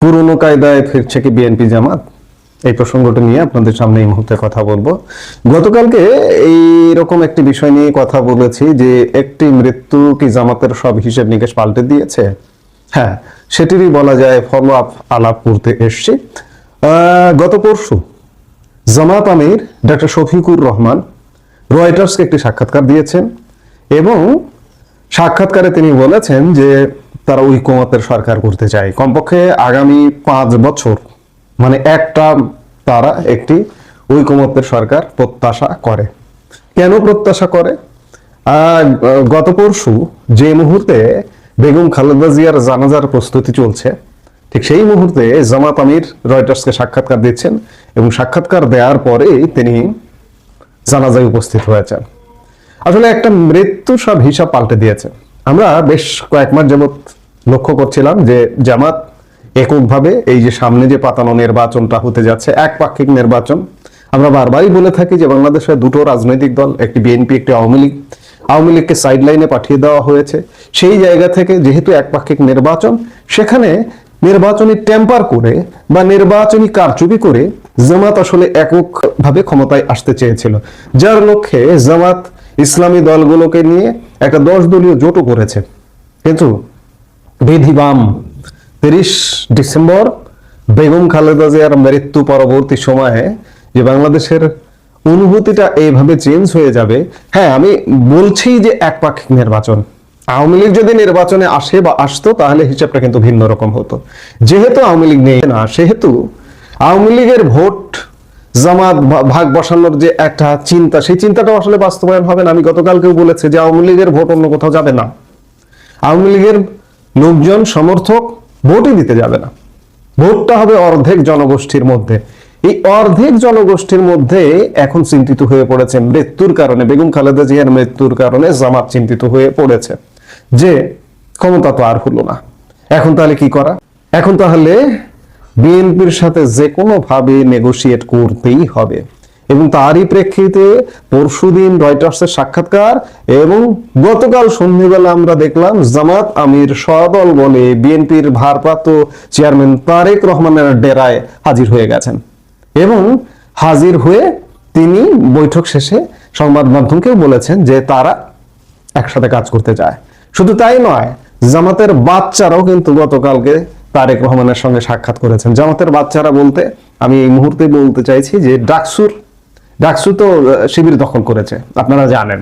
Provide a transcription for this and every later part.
পুরনো কায়দায় ফিরছে কি বিএনপি জামাত? এই প্রসঙ্গটা নিয়ে আপনাদের সামনে এই মুহূর্তে কথা বলবো। গতকালকে এইরকম একটি বিষয় নিয়ে কথা বলেছি যে একটি মৃত্যু কি জামাতের সব হিসেব নিকেশ পাল্টে দিয়েছে। হ্যাঁ, সেটিরই বলা যায় ফলো আপ আলাপ করতে এসছি। গত পরশু জামাত আমির ডক্টর শফিকুর রহমান রয়টার্সকে একটি সাক্ষাৎকার দিয়েছেন এবং সাক্ষাৎকারে তিনি বলেছেন যে তারা ঐকমত্যের সরকার করতে চায়, কমপক্ষে আগামী 5 বছর, মানে একটা তারা একটি ঐকমত্যের সরকার প্রত্যাশা করে। কেন প্রত্যাশা করে? গত পরশু যে মুহূর্তে বেগম খালেদা জিয়ার জানাজার প্রস্তুতি চলছে, ঠিক সেই মুহূর্তে জামাত আমির রয়টার্সকে সাক্ষাৎকার দিচ্ছেন এবং সাক্ষাৎকার দেওয়ার পরেই তিনি জানাজায় উপস্থিত হয়েছেন। আসলে একটা মৃত্যু সব হিসাব পাল্টে দিয়েছে। আমরা বেশ কয়েক মাস যাবৎ লক্ষ্য করছিলাম যে জামাত এককভাবে এই যে সামনে যে পাতানো নির্বাচনটা হতে যাচ্ছে, একপাক্ষিক নির্বাচন। আমরা বারবারই বলে থাকি যে বাংলাদেশের দুটো রাজনৈতিক দল, একটি বিএনপি, একটি আওয়ামী লীগ। আওয়ামী লীগকে সাইড লাইনে পাঠিয়ে দেওয়া হয়েছে। সেই জায়গা থেকে যেহেতু একপাক্ষিক নির্বাচন, সেখানে নির্বাচনী টেম্পার করে বা নির্বাচনী কারচুপি করে জামাত আসলে এককভাবে ক্ষমতায় আসতে চেয়েছিল, যার লক্ষ্যে জামাত ইসলামী দলগুলোকে নিয়ে একটা 10 দলীয় জোটও করেছে। কিন্তু বিধিবাম 30 ডিসেম্বর বেগম খালেদা জিয়ার মৃত্যু পরবর্তী সময়ে যে বাংলাদেশের অনুভূতিটা এইভাবে চেঞ্জ হয়ে যাবে। হ্যাঁ, আমি বলছি যে একপাক্ষিক নির্বাচন, আওয়ামী লীগ যদি নির্বাচনে আসে বা আসতো তাহলে হিসাবটা কিন্তু ভিন্ন রকম হতো। যেহেতু আওয়ামী লীগ নেই না, সেহেতু আওয়ামী লীগের ভোট জামাত ভাগ বসানোর যে একটা চিন্তা, সেই চিন্তাটাও আসলে বাস্তবায়ন হবে না। আমি গতকালকেও বলেছি যে আওয়ামী লীগের ভোট অন্য কোথাও যাবে না। আওয়ামী লীগের লোকজন, সমর্থক ভোটই দিতে যাবে না। ভোটটা হবে অর্ধেক জনগোষ্ঠীর মধ্যে। এই অর্ধেক জনগোষ্ঠীর মধ্যে এখন চিন্তিত হয়ে পড়েছে মৃত্যুর কারণে, বেগম খালেদা জিয়ার মৃত্যুর কারণে জামাত চিন্তিত হয়ে পড়েছে যে ক্ষমতা তো আর হলো না, এখন তাহলে কি করা? এখন তাহলে বিএনপির সাথে যে কোনো ভাবে নেগোশিয়েট করতেই হবে। এবং তারই প্রেক্ষিতে পরশুদিন রয়টার্সের সাক্ষাৎকার এবং গতকাল সন্ধ্যাবেলা আমরা দেখলাম জামাত আমির সদল বলে বিএনপির ভারপ্রাপ্ত চেয়ারম্যান তারেক রহমানের ডেরায় হাজির হয়ে গেছেন এবং হাজির হয়ে তিনি বৈঠক শেষে সংবাদ মাধ্যমকেও বলেছেন যে তারা একসাথে কাজ করতে চায়। শুধু তাই নয়, জামাতের বাচ্চারাও কিন্তু গতকালকে তারেক রহমানের সঙ্গে সাক্ষাৎ করেছেন। জামাতের বাচ্চারা বলতে আমি এই মুহূর্তে বলতে চাইছি যে ডাকসু তো শিবির দখল করেছে, আপনারা জানেন।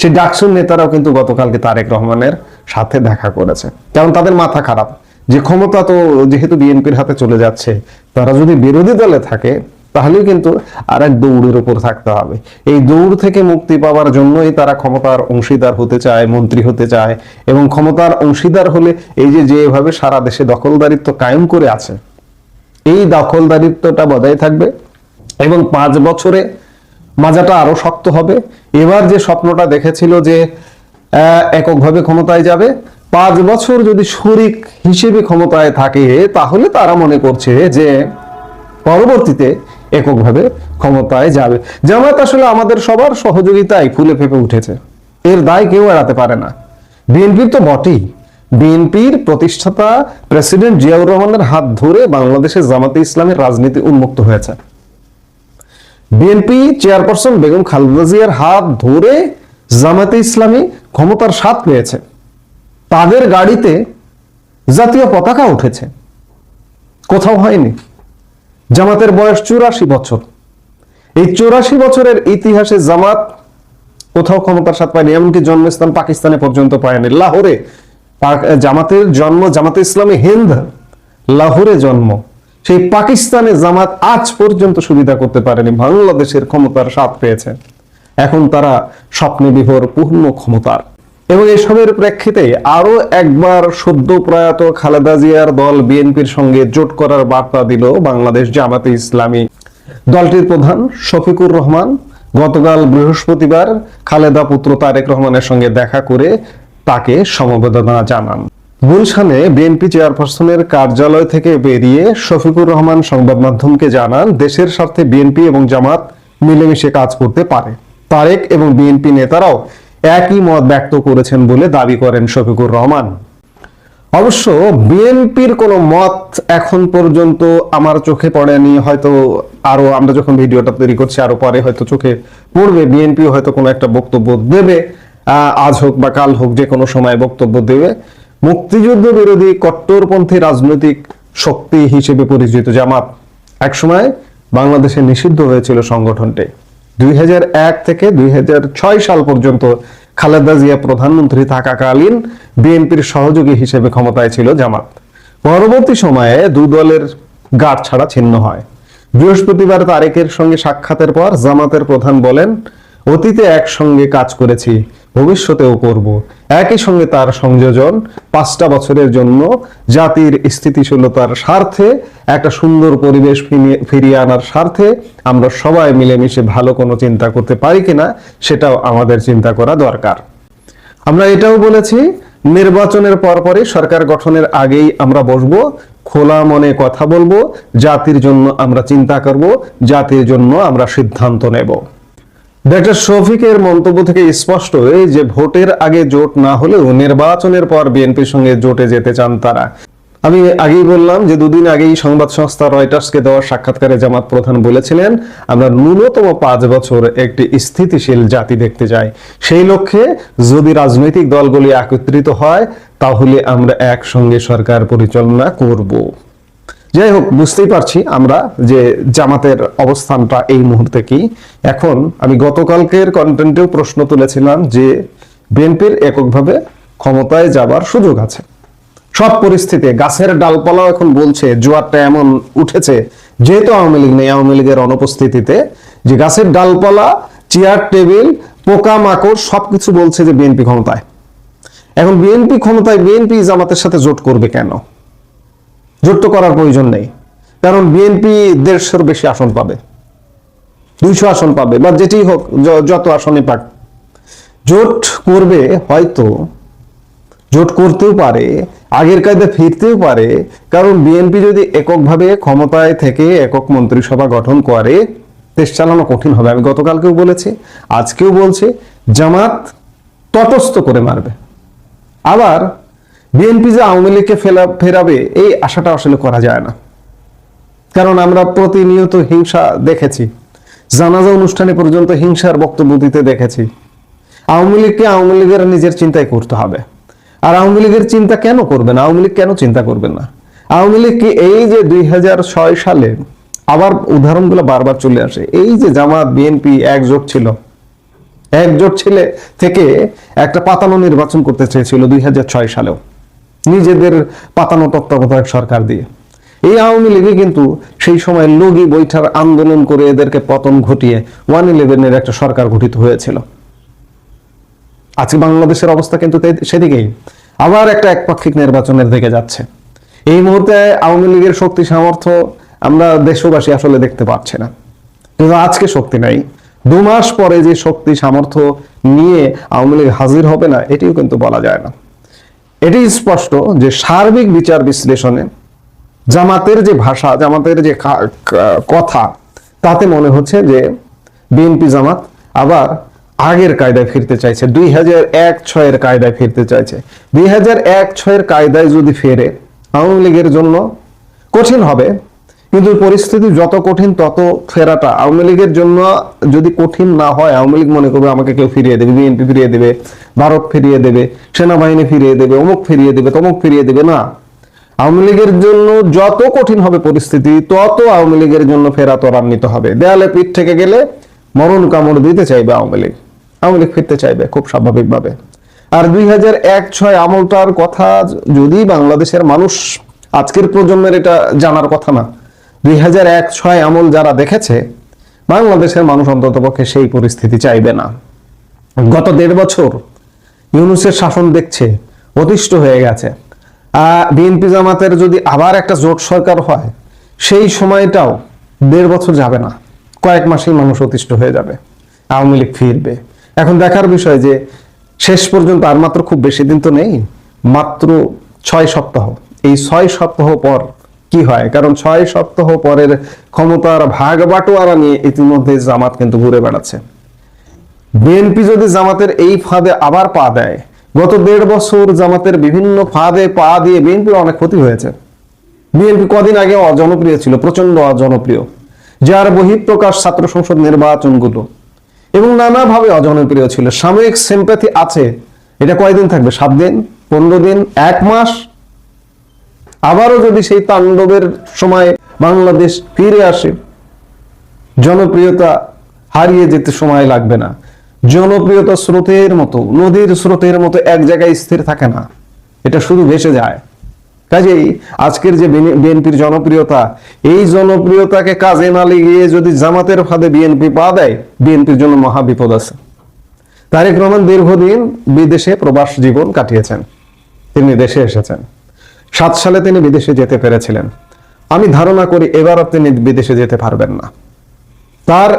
সেই ডাকসুর নেতারাও কিন্তু গতকালকে তারেক রহমানের সাথে দেখা করেছে, কারণ তাদের মাথা খারাপ যে ক্ষমতা তো যেহেতু বিএনপির হাতে চলে যাচ্ছে, তারা যদি বিরোধী দলে থাকে তাহলেও কিন্তু আরেক দৌড়ের উপর থাকতে হবে। এই দৌড় থেকে মুক্তি পাওয়ার জন্যই তারা ক্ষমতার অংশীদার হতে চায়, মন্ত্রী হতে চায়। এবং ক্ষমতার অংশীদার হলে এই যেভাবে সারা দেশে দখলদারিত্ব কায়েম করে আছে, এই দখলদারিত্বটা বজায় থাকবে এবং 5 বছরে মাজাটা আরো শক্ত হবে। এবার যে স্বপ্নটা দেখেছিল যে এককভাবে ক্ষমতায় যাবে, 5 বছর যদি শরিক হিসেবে ক্ষমতায় থাকে তাহলে তারা মনে করছে যে পরবর্তীতে এককভাবে ক্ষমতায় যাবে। জামাত আসলে আমাদের সবার সহযোগিতায় ফুলে ফেপে উঠেছে, এর দায় কেউ এড়াতে পারে না। বিএনপির তো বটেই, বিএনপির প্রতিষ্ঠাতা প্রেসিডেন্ট জিয়াউর রহমানের হাত ধরে বাংলাদেশে জামাতে ইসলামের রাজনীতি উন্মুক্ত হয়েছে। বিএনপি চেয়ারপারসন বেগম খালেদা জিয়ার হাত ধরে জামাতে ইসলামী ক্ষমতার স্বাদ পেয়েছে। তাদের গাড়িতে জাতীয় পতাকা উঠেছে, কোথাও হয়নি। জামাতের বয়স 84 বছর। এই 84 বছরের ইতিহাসে জামাত কোথাও ক্ষমতার স্বাদ পায়নি, এমনকি জন্মস্থান পাকিস্তানে পর্যন্ত পায়নি। লাহোরে জামাতের জন্ম, জামাতে ইসলামী হিন্দ লাহোরে জন্ম। সেই পাকিস্তানে জামাত আজ পর্যন্ত সুবিধা করতে পারেনি, বাংলাদেশের ক্ষমতার স্বাদ পেয়েছে। এখন তারা স্বপ্নে বিভোর পূর্ণ ক্ষমতার। এবং এসবের প্রেক্ষিতে আরো একবার সদ্য প্রয়াত খালেদা জিয়ার দল বিএনপির সঙ্গে জোট করার বার্তা দিল বাংলাদেশ জামাতে ইসলামী। দলটির প্রধান শফিকুর রহমান গতকাল বৃহস্পতিবার খালেদা পুত্র তারেক রহমানের সঙ্গে দেখা করে তাকে সমবেদনা জানান। গুলশানে বিএনপি চেয়ারপারসনের কার্যালয় থেকে বেরিয়ে শফিকুর রহমান সংবাদ মাধ্যমকে জানান দেশের স্বার্থে বিএনপি এবং জামাত মিলেমিশে কাজ করতে পারে। তারেক এবং বিএনপি নেতারাও একই মত ব্যক্ত করেছেন বলে দাবি করেন শফিকুর রহমান। অবশ্য বিএনপির কোনো মত এখন পর্যন্ত আমার চোখে পড়েনি, হয়তো আরো আমরা যখন ভিডিওটা তৈরি করছি আরো পরে হয়তো চোখে পড়বে, বিএনপি হয়তো কোনো একটা বক্তব্য দেবে, আজ হোক বা কাল হোক যে কোনো সময় বক্তব্য দেবে। মুক্তিযুদ্ধ বিরোধী কট্টরপন্থী রাজনৈতিক শক্তি হিসেবে পরিচিত জামাত একসময় বাংলাদেশে নিষিদ্ধ হয়েছিল সংগঠনটি। 2001 থেকে 2006 সাল পর্যন্ত খালেদা জিয়া প্রধানমন্ত্রী থাকাকালীন বিএনপির সহযোগী হিসেবে ক্ষমতায় ছিল জামাত। পরবর্তী সময়ে দুই দলের গাঁট ছাড়া ছিন্ন হয়। বৃহস্পতিবার তারেকের সঙ্গে সাক্ষাতের পর জামাতের প্রধান বলেন, অতীতে একসঙ্গে কাজ করেছি, ভবিষ্যতেও করব। একই সঙ্গে তার সংযোজন 5টা বছরের জন্য জাতির স্থিতিশীলতার স্বার্থে, একটা সুন্দর পরিবেশ ফিরিয়ে আনার স্বার্থে আমরা সবাই মিলেমিশে ভালো কোনো চিন্তা করতে পারি কিনা সেটাও আমাদের চিন্তা করা দরকার। আমরা এটাও বলেছি, নির্বাচনের পরপরই সরকার গঠনের আগেই আমরা বসবো, খোলা মনে কথা বলবো, জাতির জন্য আমরা চিন্তা করব, জাতির জন্য আমরা সিদ্ধান্ত নেব। ডক্টর শফিকের মন্তব্য থেকে স্পষ্ট যে ভোটের আগে জোট না হলেও নির্বাচনের পর বিএনপির সঙ্গে জোটে যেতে চান তারা। আমি আগেই বললাম যে দুদিন আগেই সংবাদ সংস্থা রয়টার্সকে দেওয়া সাক্ষাৎকারে জামাত প্রধান বলেছিলেন, আমরা ন্যূনতম 5 বছর একটি স্থিতিশীল জাতি দেখতে চাই। সেই লক্ষ্যে যদি রাজনৈতিক দলগুলি একত্রিত হয় তাহলে আমরা একসঙ্গে সরকার পরিচালনা করব। যাই হোক, বুঝতেই পারছি আমরা যে জামাতের অবস্থানটা এই মুহূর্তে কি। এখন আমি গতকালকের কন্টেন্টেও প্রশ্ন তুলেছিলাম যে বিএনপির এককভাবে ক্ষমতায় যাবার সুযোগ আছে সব পরিস্থিতিতে। গাছের ডালপালাও এখন বলছে, জোয়ারটা এমন উঠেছে যেহেতু আওয়ামী লীগ নেই, আওয়ামী লীগের অনুপস্থিতিতে, যে গাছের ডালপালা, চেয়ার টেবিল, পোকা মাকড় সবকিছু বলছে যে বিএনপি ক্ষমতায়। এখন বিএনপি ক্ষমতায়, বিএনপি জামাতের সাথে জোট করবে কেন? জোট তো করার প্রয়োজন নেই, কারণ বিএনপি 150-র বেশি আসন পাবে, 200 আসন পাবে, বা যেটি হোক, যত আসনে পাক। জোট করবে, হয়তো জোট করতেও পারে, আগের কায়দা ফিরতেও পারে, কারণ বিএনপি যদি এককভাবে ক্ষমতায় থেকে একক মন্ত্রিসভা গঠন করে, দেশ চালানো কঠিন হবে। আমি গতকালকেও বলেছি, আজকেও বলছি, জামাত তটস্থ করে মারবে। আবার বিএনপি যে আওয়ামী লীগকে ফেরাবে এই আশাটা আসলে করা যায় না, কারণ আমরা প্রতিনিয়ত হিংসা দেখেছি, জানাজা অনুষ্ঠানে পর্যন্ত হিংসার বক্তব্য দিতে দেখেছি। আওয়ামী লীগকে আওয়ামী লীগের নিজের চিন্তাই করতে হবে। আর আওয়ামী লীগের চিন্তা কেন করবে না? আওয়ামী লীগ কেন চিন্তা করবে না? আওয়ামী লীগ কি এই যে 2006 সালে, আবার উদাহরণগুলো বারবার চলে আসে, এই যে জামাত বিএনপি একজোট ছিল, একজোট ছেলে থেকে একটা পাতানো নির্বাচন করতে চেয়েছিল 2006 সালেও, নিজেদের পাতানো তত্ত্বাবধায়ক সরকার দিয়ে। এই আওয়ামী লীগে কিন্তু সেই সময় লগি বৈঠার আন্দোলন করে এদেরকে পতন ঘটিয়ে 1/11-এর একটা সরকার গঠিত হয়েছিল। আজকে বাংলাদেশের অবস্থা কিন্তু সেদিকেই, আবার একটা একপাক্ষিক নির্বাচনের দিকে যাচ্ছে। এই মুহূর্তে আওয়ামী লীগের শক্তি সামর্থ্য আমরা দেশবাসী আসলে দেখতে পাচ্ছি না, কিন্তু আজকে শক্তি নাই। 2 মাস পরে যে শক্তি সামর্থ্য নিয়ে আওয়ামী লীগ হাজির হবে না, এটিও কিন্তু বলা যায় না। এটি স্পষ্ট যে সার্বিক বিচার বিশ্লেষণে জামাতের যে ভাষা, জামাতের যে কথা, তাতে মনে হচ্ছে যে বিএনপি জামাত আবার আগের কায়দায় ফিরতে চাইছে, 2001-06 কায়দায় ফিরতে চাইছে। 2001-06 কায়দায় যদি ফেরে আওয়ামী লীগের জন্য কঠিন হবে, কিন্তু পরিস্থিতি যত কঠিন তত ফেরাটা আওয়ামী লীগের জন্য যদি কঠিন না হয়, আওয়ামী লীগ মনে করবে আমাকে কেউ ফিরিয়ে দেবে, বিএনপি ফিরিয়ে দেবে, ভারত ফিরিয়ে দেবে, সেনাবাহিনী ফিরিয়ে দেবে, অমুক ফিরিয়ে দেবে, তমুক ফিরিয়ে দেবে, না। আওয়ামী লীগের জন্য যত কঠিন হবে পরিস্থিতি, তত আওয়ামী লীগের জন্য ফেরা ত্বরান্বিত হবে। দেয়ালে পিঠ থেকে গেলে মরণ কামড় দিতে চাইবে আওয়ামী লীগ, আওয়ামী লীগ ফিরতে চাইবে খুব স্বাভাবিকভাবে। আর 2001-06 আমলটার কথা যদি বাংলাদেশের মানুষ, আজকের প্রজন্মের এটা জানার কথা না, 2001-06 আমল যারা দেখেছে, বাংলাদেশের মানুষ অন্ততপক্ষে সেই পরিস্থিতি চাইবে না। গত 1.5 বছর ইউনূসের শাসন দেখছে, অতিষ্ঠ হয়ে গেছে। বিএনপি জামাতের যদি আবার একটা জোট সরকার হয়, সেই সময়টাও 1.5 বছর যাবে না, কয়েক মাসেই মানুষ অতিষ্ঠ হয়ে যাবে, আওয়ামী লীগ ফিরবে। এখন দেখার বিষয় যে শেষ পর্যন্ত আর মাত্র খুব বেশি দিন তো নেই, মাত্র 6 সপ্তাহ। এই 6 সপ্তাহ পর কি হয়, কারণ 6 সপ্তাহ পরের ক্ষমতার ভাগ বাটোয়ারা নিয়ে ইতিমধ্যে জামাত কিন্তু ঘুরে বেড়াচ্ছে। বিএনপি যদি জামাতের এই ফাঁদে আবার পা দেয়, গত 1.5 বছর জামাতের বিভিন্ন ফাঁদে পা দিয়ে বিএনপির অনেক ক্ষতি হয়েছে। বিএনপি কদিন আগে অজনপ্রিয় ছিল, প্রচন্ড অজনপ্রিয়, যার বহিঃপ্রকাশ ছাত্র সংসদ নির্বাচনগুলো, এবং নানাভাবে অজনপ্রিয় ছিল। সাময়িক সিম্প্যাথি আছে, এটা কয়দিন থাকবে? 7 দিন, 15 দিন, 1 মাস। আবারও যদি সেই তাণ্ডবের সময় বাংলাদেশ ফিরে আসে, জনপ্রিয়তা হারিয়ে যেতে সময় লাগবে না। জনপ্রিয়তা স্রোতের মতো, নদীর স্রোতের মতো এক জায়গায় স্থির থাকে না, এটা শুধু ভেসে যায়। কাজেই আজকের যে বিএনপির জনপ্রিয়তা, এই জনপ্রিয়তাকে কাজে না লাগিয়ে যদি জামাতের ফাঁদে বিএনপি পা দেয়, বিএনপির জন্য মহা বিপদ আছে। তারেক রহমান দীর্ঘদিন বিদেশে প্রবাস জীবন কাটিয়েছেন, তিনি দেশে এসেছেন। 7 সালে তিনি বিদেশে যেতে পেরেছিলেন। আমি ধারণা করি এবারও তিনি বিদেশে যেতে পারবেন না। তার